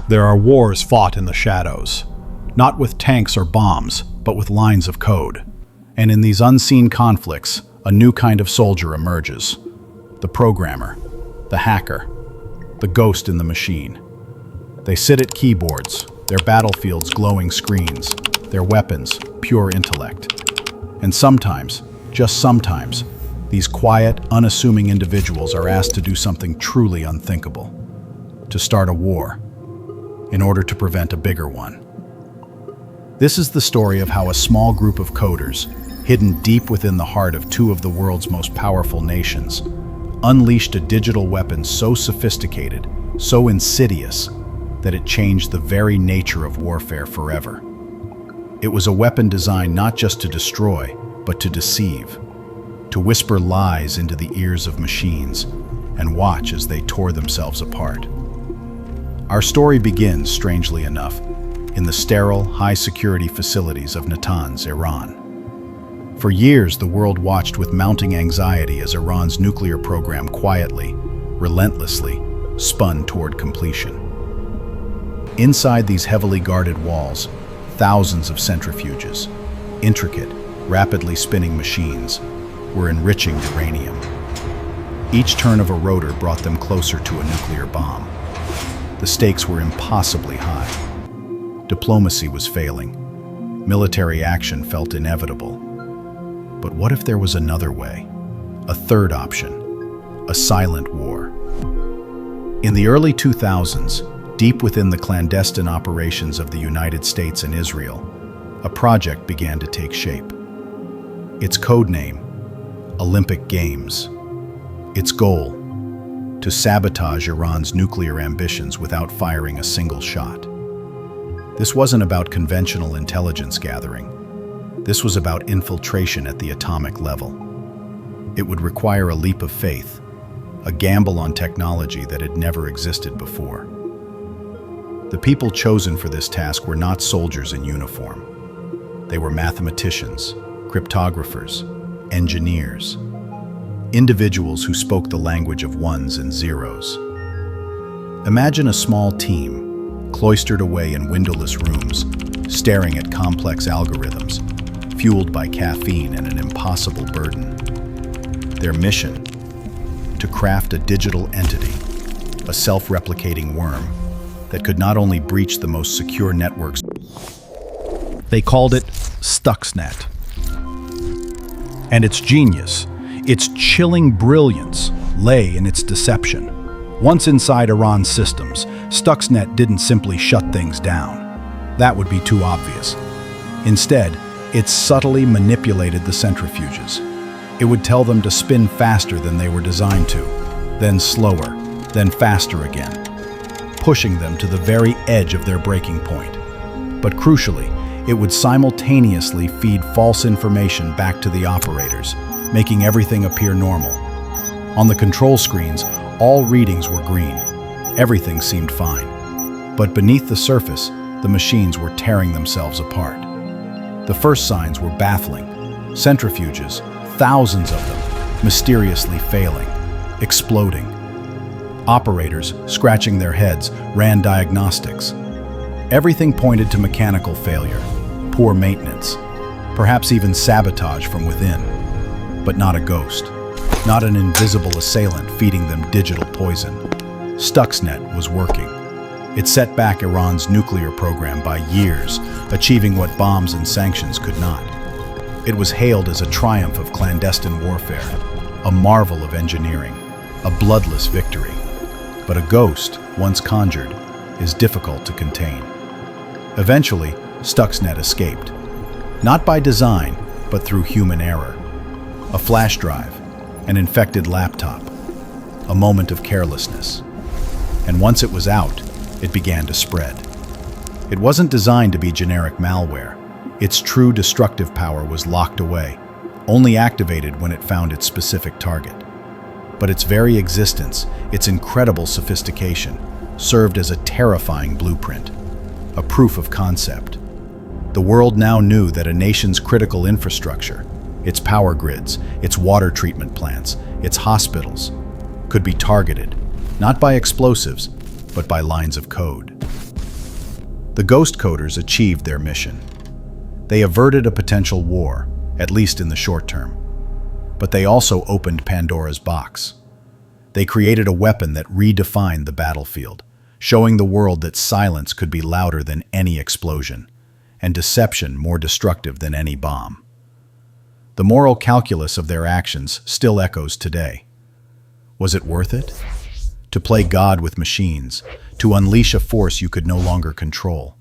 There are wars fought in the shadows, not with tanks or bombs, but with lines of code. And in these unseen conflicts, a new kind of soldier emerges. The programmer, the hacker, the ghost in the machine. They sit at keyboards, their battlefields glowing screens, their weapons pure intellect. And sometimes, just sometimes, these quiet, unassuming individuals are asked to do something truly unthinkable. To start a war, in order to prevent a bigger one. This is the story of how a small group of coders, hidden deep within the heart of two of the world's most powerful nations, unleashed a digital weapon so sophisticated, so insidious, that it changed the very nature of warfare forever. It was a weapon designed not just to destroy, but to deceive, to whisper lies into the ears of machines and watch as they tore themselves apart. Our story begins, strangely enough, in the sterile, high-security facilities of Natanz, Iran. For years, the world watched with mounting anxiety as Iran's nuclear program quietly, relentlessly, spun toward completion. Inside these heavily guarded walls, thousands of centrifuges, intricate, rapidly spinning machines, were enriching uranium. Each turn of a rotor brought them closer to a nuclear bomb. The stakes were impossibly high. Diplomacy was failing. Military action felt inevitable. But what if there was another way? A third option. A silent war. In the early 2000s, deep within the clandestine operations of the United States and Israel, a project began to take shape. Its code name, Olympic Games. Its goal, to sabotage Iran's nuclear ambitions without firing a single shot. This wasn't about conventional intelligence gathering. This was about infiltration at the atomic level. It would require a leap of faith, a gamble on technology that had never existed before. The people chosen for this task were not soldiers in uniform. They were mathematicians, cryptographers, engineers, individuals who spoke the language of ones and zeros. Imagine a small team, cloistered away in windowless rooms, staring at complex algorithms, fueled by caffeine and an impossible burden. Their mission? To craft a digital entity, a self-replicating worm, that could not only breach the most secure networks. They called it Stuxnet. And its genius, its chilling brilliance, lay in its deception. Once inside Iran's systems, Stuxnet didn't simply shut things down. That would be too obvious. Instead, it subtly manipulated the centrifuges. It would tell them to spin faster than they were designed to, then slower, then faster again, pushing them to the very edge of their breaking point. But crucially, it would simultaneously feed false information back to the operators, making everything appear normal. On the control screens, all readings were green. Everything seemed fine. But beneath the surface, the machines were tearing themselves apart. The first signs were baffling. Centrifuges, thousands of them, mysteriously failing, exploding. Operators, scratching their heads, ran diagnostics. Everything pointed to mechanical failure, poor maintenance, perhaps even sabotage from within. But not a ghost, not an invisible assailant feeding them digital poison. Stuxnet was working. It set back Iran's nuclear program by years, achieving what bombs and sanctions could not. It was hailed as a triumph of clandestine warfare, a marvel of engineering, a bloodless victory. But a ghost, once conjured, is difficult to contain. Eventually, Stuxnet escaped. Not by design, but through human error. A flash drive, an infected laptop, a moment of carelessness. And once it was out, it began to spread. It wasn't designed to be generic malware. Its true destructive power was locked away, only activated when it found its specific target. But its very existence, its incredible sophistication, served as a terrifying blueprint, a proof of concept. The world now knew that a nation's critical infrastructure, its power grids, its water treatment plants, its hospitals, could be targeted, not by explosives, but by lines of code. The ghost coders achieved their mission. They averted a potential war, at least in the short term. But they also opened Pandora's box. They created a weapon that redefined the battlefield, showing the world that silence could be louder than any explosion, and deception more destructive than any bomb. The moral calculus of their actions still echoes today. Was it worth it? To play God with machines, to unleash a force you could no longer control.